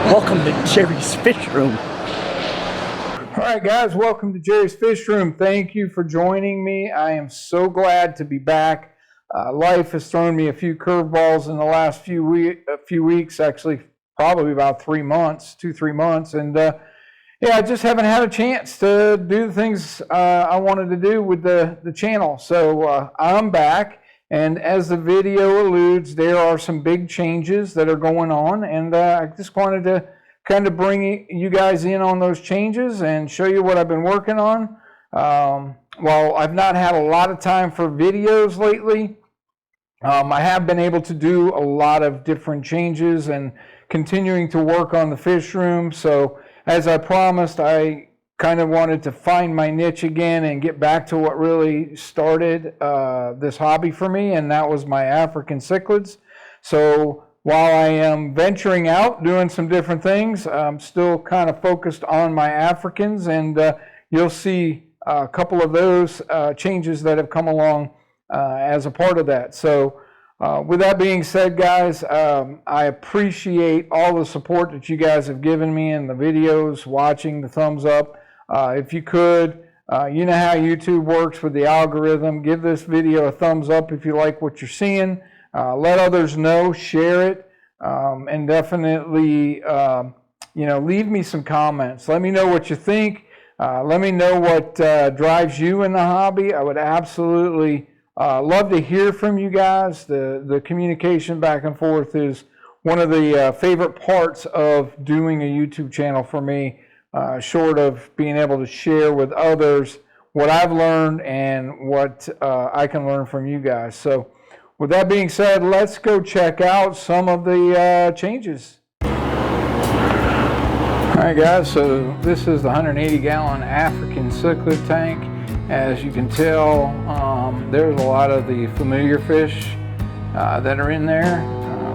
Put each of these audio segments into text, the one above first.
Welcome to Jerry's Fish Room. All right, guys, welcome to Jerry's Fish Room. Thank you for joining me. I am so glad to be back. Life has thrown me a few curveballs in the last few weeks, actually probably about 3 months, 2-3 months. And yeah, I just haven't had a chance to do the things I wanted to do with the channel. So I'm back. And as the video alludes, there are some big changes that are going on. And I just wanted to kind of bring you guys in on those changes and show you what I've been working on. While I've not had a lot of time for videos lately, I have been able to do a lot of different changes and continuing to work on the fish room. So as I promised, I kind of wanted to find my niche again and get back to what really started this hobby for me, and that was my African cichlids. So while I am venturing out, doing some different things, I'm still kind of focused on my Africans, and you'll see a couple of those changes that have come along as a part of that. So with that being said, guys, I appreciate all the support that you guys have given me in the videos, watching, the thumbs up. If you could, you know how YouTube works with the algorithm. Give this video a thumbs up if you like what you're seeing. Let others know, share it, and definitely, leave me some comments. Let me know what you think. Let me know what drives you in the hobby. I would absolutely love to hear from you guys. The communication back and forth is one of the favorite parts of doing a YouTube channel for me. Short of being able to share with others what I've learned and what I can learn from you guys. So with that being said, let's go check out some of the changes. All right, guys, so this is the 180-gallon African cichlid tank. As you can tell, there's a lot of the familiar fish that are in there,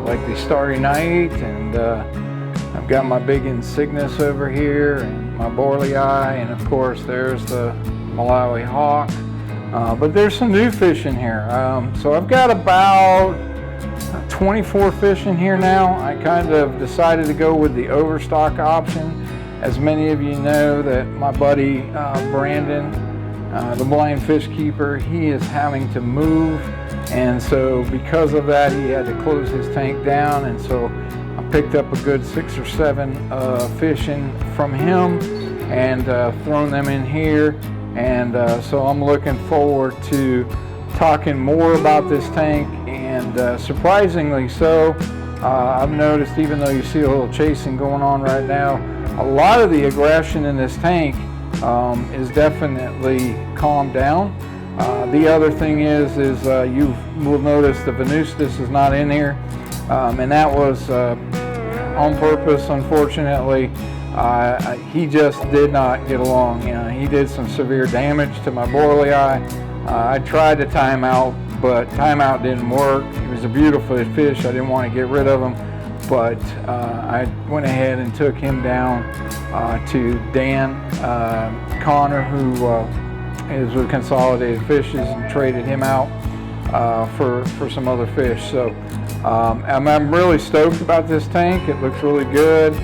like the starry night, and I've got my big insignis over here and my borley eye, and of course there's the Malawi hawk. But there's some new fish in here. So I've got about 24 fish in here now. I kind of decided to go with the overstock option. As many of you know that my buddy Brandon, the blind fish keeper, he is having to move. And so because of that, he had to close his tank down. And so I picked up a good 6 or 7 fish in from him and thrown them in here. And so I'm looking forward to talking more about this tank. And surprisingly so, I've noticed, even though you see a little chasing going on right now, a lot of the aggression in this tank is definitely calmed down. The other thing is you will notice the Venustus is not in here. And that was on purpose, unfortunately. He just did not get along. He did some severe damage to my borley eye. I tried to time out, but timeout didn't work. He was a beautiful fish. I didn't want to get rid of him, but I went ahead and took him down to Dan Connor, who is with Consolidated Fishes, and traded him out for some other fish. So I'm really stoked about this tank. It looks really good.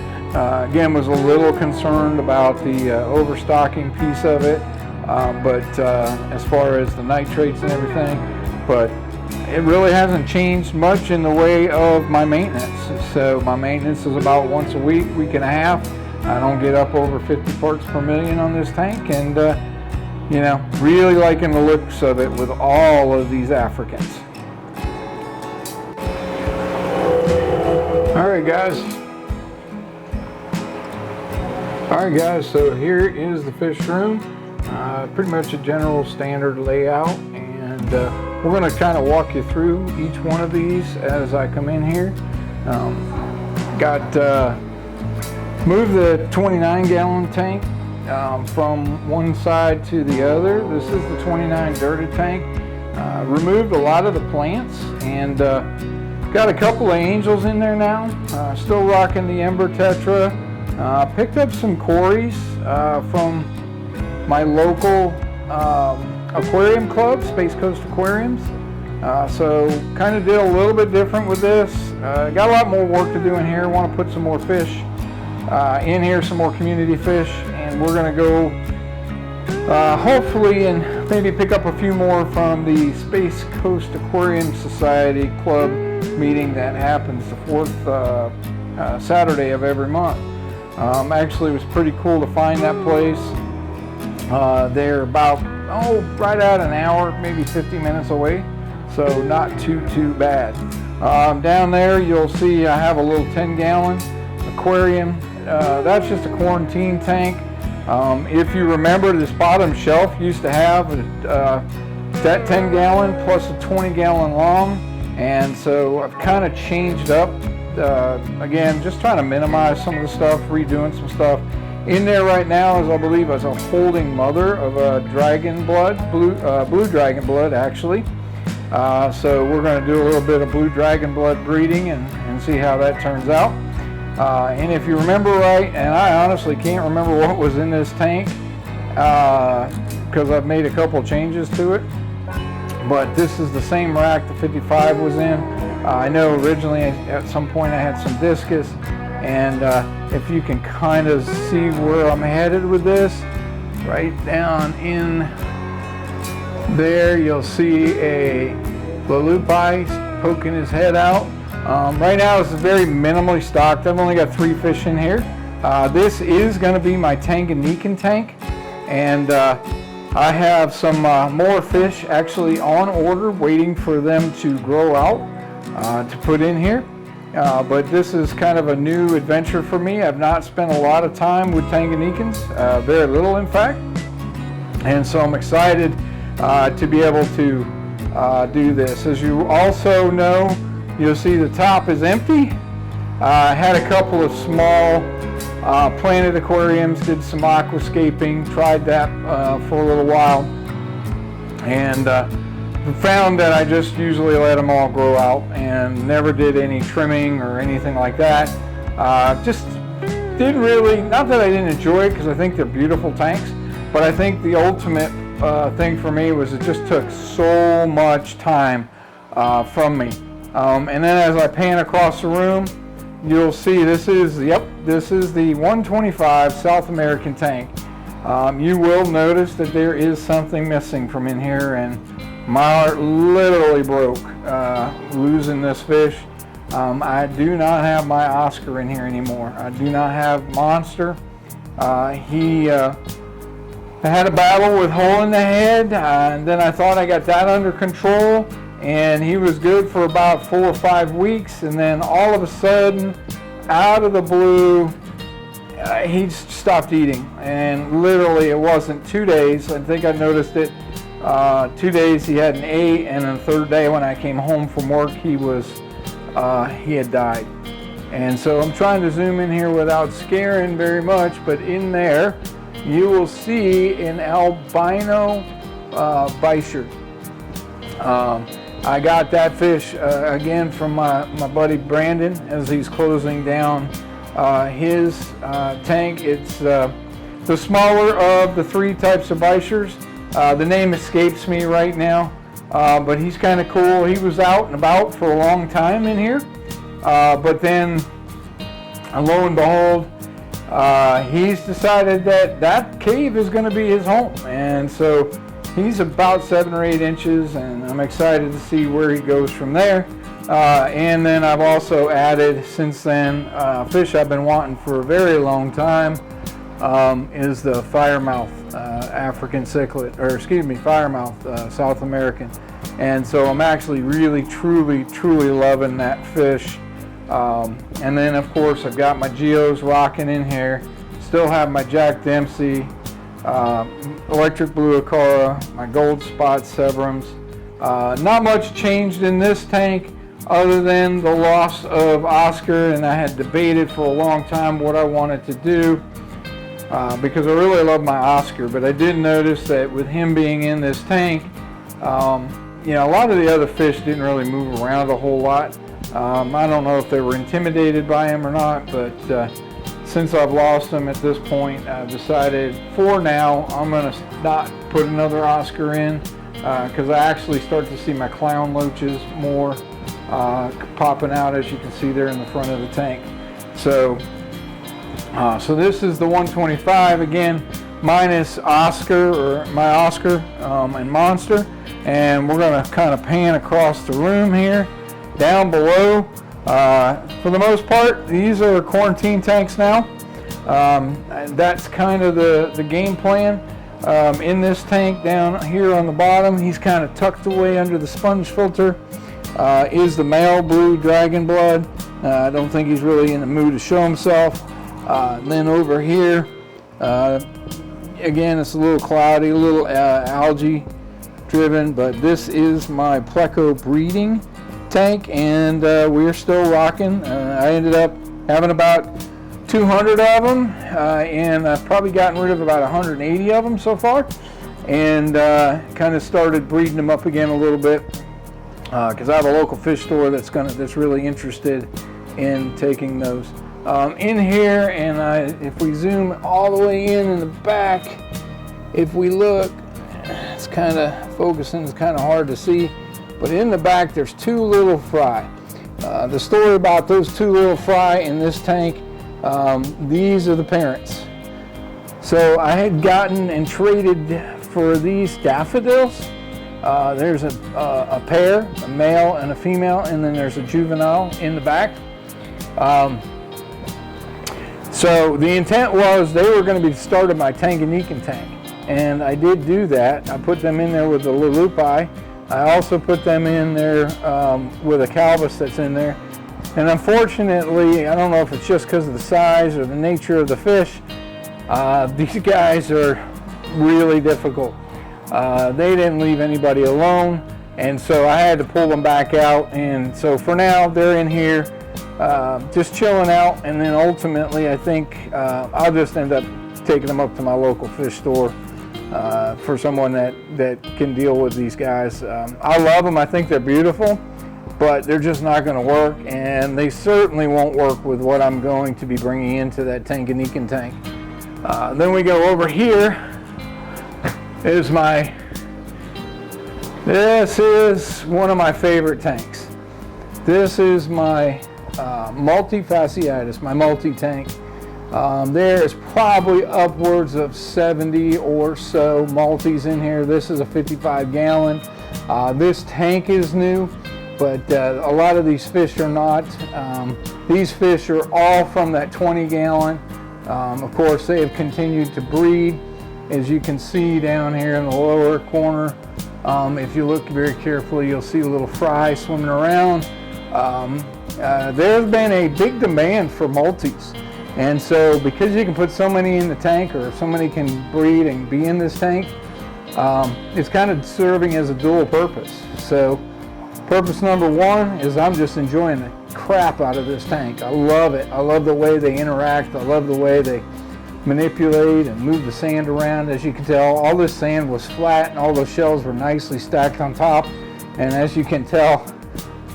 Again, was a little concerned about the overstocking piece of it, but as far as the nitrates and everything, but it really hasn't changed much in the way of my maintenance. So my maintenance is about once a week, week and a half. I don't get up over 50 parts per million on this tank, and really liking the looks of it with all of these Africans. All right, guys, so here is the fish room. Pretty much a general standard layout, and we're going to kind of walk you through each one of these as I come in here. Moved the 29-gallon tank from one side to the other. This is the 29 dirted tank. Removed a lot of the plants, and got a couple of angels in there now. Still rocking the Ember Tetra. Picked up some cories from my local aquarium club, Space Coast Aquariums. So kind of did a little bit different with this. Got a lot more work to do in here. Want to put some more fish in here some more community fish, and we're going to go hopefully and maybe pick up a few more from the Space Coast Aquarium Society Club meeting that happens the fourth Saturday of every month. Actually, it was pretty cool to find that place. They're about right at an hour, maybe 50 minutes away, so not too bad. Down there you'll see I have a little 10-gallon aquarium. That's just a quarantine tank. If you remember, this bottom shelf used to have that 10-gallon plus a 20-gallon long, and so I've kind of changed up, again, just trying to minimize some of the stuff, redoing some stuff. In there right now is, I believe, is a holding mother of a dragon blood, blue dragon blood actually. So we're going to do a little bit of blue dragon blood breeding and see how that turns out. And if you remember right, and I honestly can't remember what was in this tank because I've made a couple changes to it, but this is the same rack the 55 was in. I know originally at some point I had some discus, and if you can kind of see where I'm headed with this, right down in there you'll see a Lulupi poking his head out. Right now it's very minimally stocked. I've only got 3 fish in here. This is going to be my Tanganyikan tank, and I have some more fish actually on order waiting for them to grow out to put in here. But this is kind of a new adventure for me. I've not spent a lot of time with Tanganyikans, very little in fact, and so I'm excited to be able to do this. As you also know, you'll see the top is empty. I had a couple of small planted aquariums, did some aquascaping, tried that for a little while, and found that I just usually let them all grow out and never did any trimming or anything like that. Just didn't really, not that I didn't enjoy it because I think they're beautiful tanks, but I think the ultimate thing for me was it just took so much time from me. And then as I pan across the room, you'll see this is the 125 South American tank. You will notice that there is something missing from in here, and my heart literally broke losing this fish. I do not have my Oscar in here anymore. I do not have Monster. He had a battle with hole in the head, and then I thought I got that under control, and he was good for about 4 or 5 weeks, and then all of a sudden, out of the blue, he stopped eating. And literally it wasn't 2 days, I think I noticed it, 2 days he hadn't ate, and then the third day when I came home from work he had died. And so I'm trying to zoom in here without scaring very much, but in there you will see an albino bichir. I got that fish again from my buddy Brandon as he's closing down his tank. It's the smaller of the 3 types of bichirs. The name escapes me right now, but he's kind of cool. He was out and about for a long time in here, but then lo and behold, he's decided that cave is going to be his home, and so he's about 7 or 8 inches, and I'm excited to see where he goes from there. And then I've also added since then fish I've been wanting for a very long time, is the firemouth African cichlid, or excuse me, firemouth South American. And so I'm actually really truly loving that fish. And then of course I've got my Geos rocking in here, still have my Jack Dempsey, electric blue Aqua, my gold spot Severums. Not much changed in this tank other than the loss of Oscar, and I had debated for a long time what I wanted to do because I really love my Oscar, but I did notice that with him being in this tank, you know, a lot of the other fish didn't really move around a whole lot. I don't know if they were intimidated by him or not, but since I've lost him at this point, I've decided for now I'm going to not put another Oscar in because I actually start to see my clown loaches more popping out, as you can see there in the front of the tank. So So this is the 125 again, minus Oscar, or my Oscar and Monster. And we're going to kind of pan across the room here. Down below, for the most part, these are quarantine tanks now. And that's kind of the game plan. In this tank down here on the bottom, he's kind of tucked away under the sponge filter, is the male blue dragon blood. I don't think he's really in the mood to show himself. And then over here, again, it's a little cloudy, a little algae driven, but this is my pleco breeding tank, and we're still rocking. I ended up having about 200 of them, and I've probably gotten rid of about 180 of them so far, and kind of started breeding them up again a little bit, because I have a local fish store that's really interested in taking those. In here, and if we zoom all the way in the back, if we look, it's kind of focusing, it's kind of hard to see, but in the back there's two little fry. The story about those two little fry in this tank, these are the parents. So I had gotten and traded for these daffodils. There's a pair, a male and a female, and then there's a juvenile in the back. So the intent was they were going to be the start of my Tanganyikan tank, and I did do that. I put them in there with the lulupi. I also put them in there with a calvus that's in there. And unfortunately, I don't know if it's just because of the size or the nature of the fish, these guys are really difficult. They didn't leave anybody alone, and so I had to pull them back out. And so for now, they're in here just chilling out, and then ultimately I think I'll just end up taking them up to my local fish store for someone that can deal with these guys. I love them. I think they're beautiful, but they're just not going to work, and they certainly won't work with what I'm going to be bringing into that Tanganyikan tank. Then we go over here. This is one of my favorite tanks. This is my Multifasciatus, my multi-tank. There is probably upwards of 70 or so multis in here. This is a 55 gallon. This tank is new, but a lot of these fish are not. These fish are all from that 20 gallon. Of course, they have continued to breed. As you can see down here in the lower corner, if you look very carefully, you'll see a little fry swimming around. There's been a big demand for multis, and so because you can put so many in the tank, or so many can breed and be in this tank, it's kind of serving as a dual purpose. So purpose number one is I'm just enjoying the crap out of this tank. I love it. I love the way they interact. I love the way they manipulate and move the sand around. As you can tell, all this sand was flat and all those shells were nicely stacked on top, and as you can tell,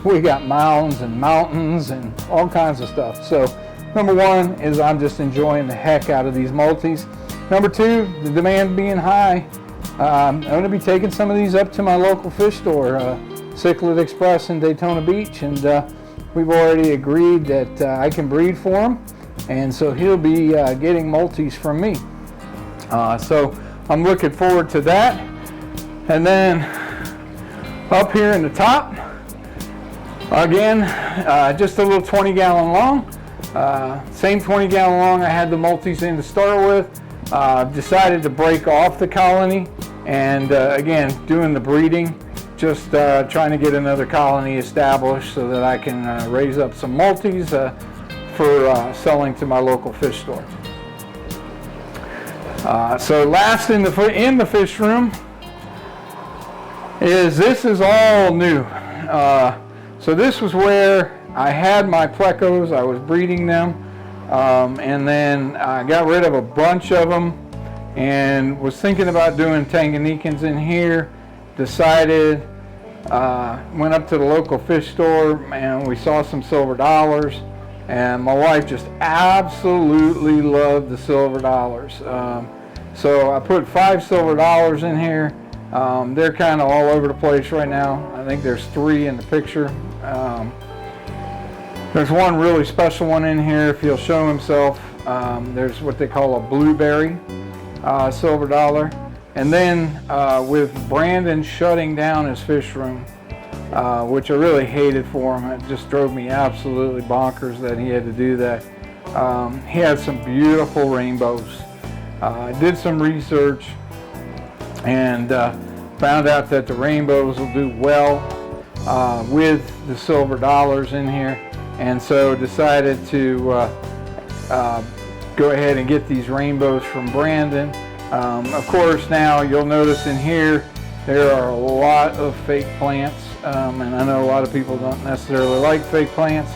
we got mounds and mountains and all kinds of stuff. So number one is I'm just enjoying the heck out of these multis. Number two, the demand being high, I'm going to be taking some of these up to my local fish store, Cichlid Express in Daytona Beach, and we've already agreed that I can breed for him, and so he'll be getting multis from me. So I'm looking forward to that. And then up here in the top, again, just a little 20 gallon long. Same 20 gallon long I had the multis in to start with. Decided to break off the colony, and again, doing the breeding, just trying to get another colony established so that I can raise up some multis for selling to my local fish store. So last in the fish room this is all new. So this was where I had my plecos. I was breeding them, and then I got rid of a bunch of them and was thinking about doing Tanganyikans in here. Decided, went up to the local fish store and we saw some silver dollars, and my wife just absolutely loved the silver dollars. So I put 5 silver dollars in here. They're kind of all over the place right now. I think there's 3 in the picture. There's one really special one in here. If he'll show himself, There's what they call a blueberry silver dollar. And then with Brandon shutting down his fish room, which I really hated for him, it just drove me absolutely bonkers that he had to do that. He had some beautiful rainbows. I did some research and found out that the rainbows will do well with the silver dollars in here, and so decided to go ahead and get these rainbows from Brandon. Of course, now you'll notice in here there are a lot of fake plants, and I know a lot of people don't necessarily like fake plants,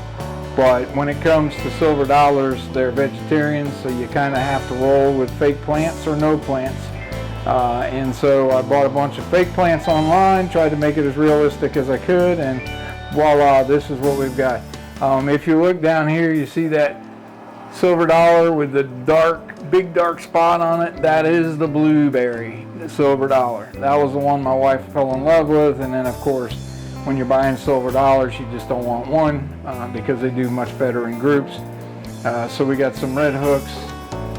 but when it comes to silver dollars, they're vegetarians, so you kind of have to roll with fake plants or no plants. And so I bought a bunch of fake plants online, tried to make it as realistic as I could, and voila, this is what we've got. If you look down here, you see that silver dollar with the big dark spot on it. That is the blueberry, the silver dollar. That was the one my wife fell in love with. And then of course, when you're buying silver dollars, you just don't want one because they do much better in groups. So we got some red hooks,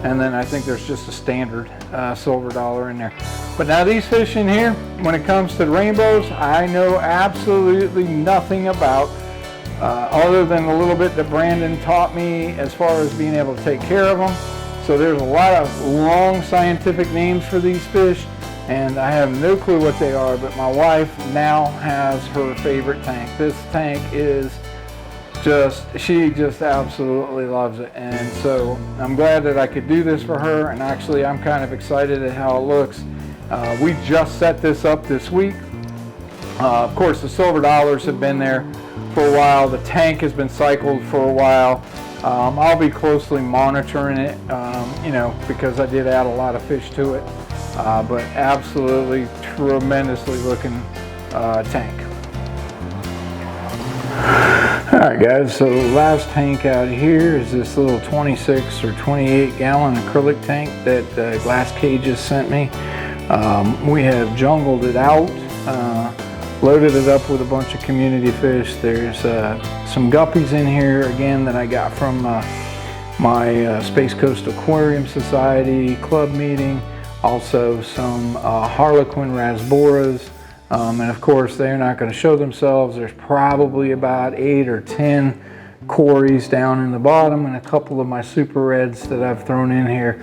and then I think there's just a standard silver dollar in there. But now these fish in here, when it comes to the rainbows, I know absolutely nothing about, other than a little bit that Brandon taught me as far as being able to take care of them. So there's a lot of long scientific names for these fish, and I have no clue what they are, but my wife now has her favorite tank. This tank is she just absolutely loves it, and so I'm glad that I could do this for her, and actually I'm kind of excited at how it looks. We just set this up this week. Of course, the silver dollars have been there for a while. The tank has been cycled for a while. I'll be closely monitoring it, you know, because I did add a lot of fish to it, but absolutely tremendously looking tank. Alright guys, so the last tank out here is this little 26 or 28 gallon acrylic tank that Glass Cages sent me. We have jungled it out, loaded it up with a bunch of community fish. There's some guppies in here again that I got from my Space Coast Aquarium Society club meeting. Also some Harlequin rasboras. And of course they're not going to show themselves. There's probably about 8 or 10 cories down in the bottom, and a couple of my super reds that I've thrown in here.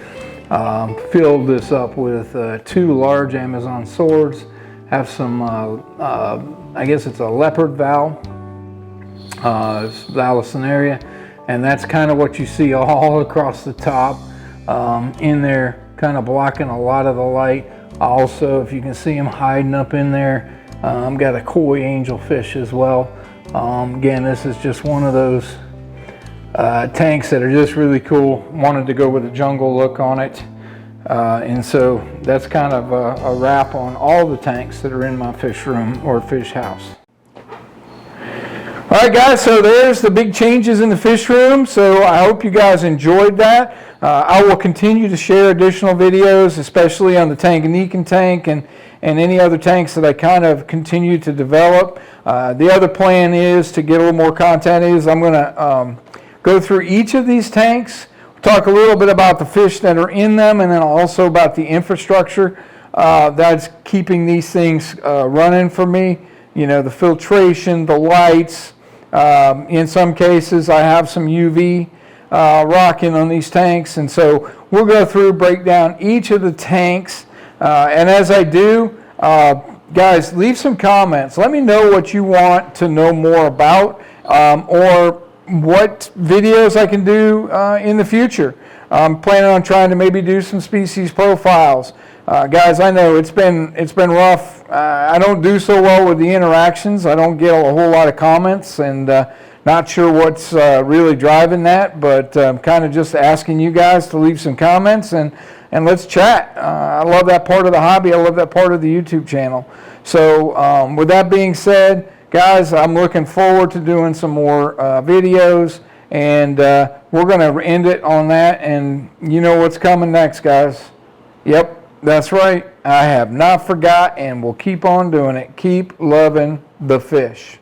Filled this up with 2 large Amazon swords. Have some, I guess it's a leopard val, Vallisneria, and that's kind of what you see all across the top in there, kind of blocking a lot of the light. Also, if you can see them hiding up in there, got a koi angelfish as well. Again, this is just one of those tanks that are just really cool. Wanted to go with a jungle look on it. And so that's kind of a wrap on all the tanks that are in my fish room or fish house. All right guys, so there's the big changes in the fish room. So I hope you guys enjoyed that. I will continue to share additional videos, especially on the Tanganyikan tank and any other tanks that I kind of continue to develop. The other plan is to get a little more content is I'm going to go through each of these tanks, talk a little bit about the fish that are in them, and then also about the infrastructure that's keeping these things running for me. You know, the filtration, the lights. In some cases, I have some UV rocking on these tanks, and so we'll go through, break down each of the tanks, and as I do, guys, leave some comments. Let me know what you want to know more about, or what videos I can do in the future. I'm planning on trying to maybe do some species profiles. Guys, I know it's been rough. I don't do so well with the interactions. I don't get a whole lot of comments, and not sure what's really driving that, but I'm kind of just asking you guys to leave some comments and let's chat. I love that part of the hobby. I love that part of the YouTube channel. So with that being said, guys, I'm looking forward to doing some more videos, and we're going to end it on that, and you know what's coming next, guys. Yep, that's right. I have not forgot, and we'll keep on doing it. Keep loving the fish.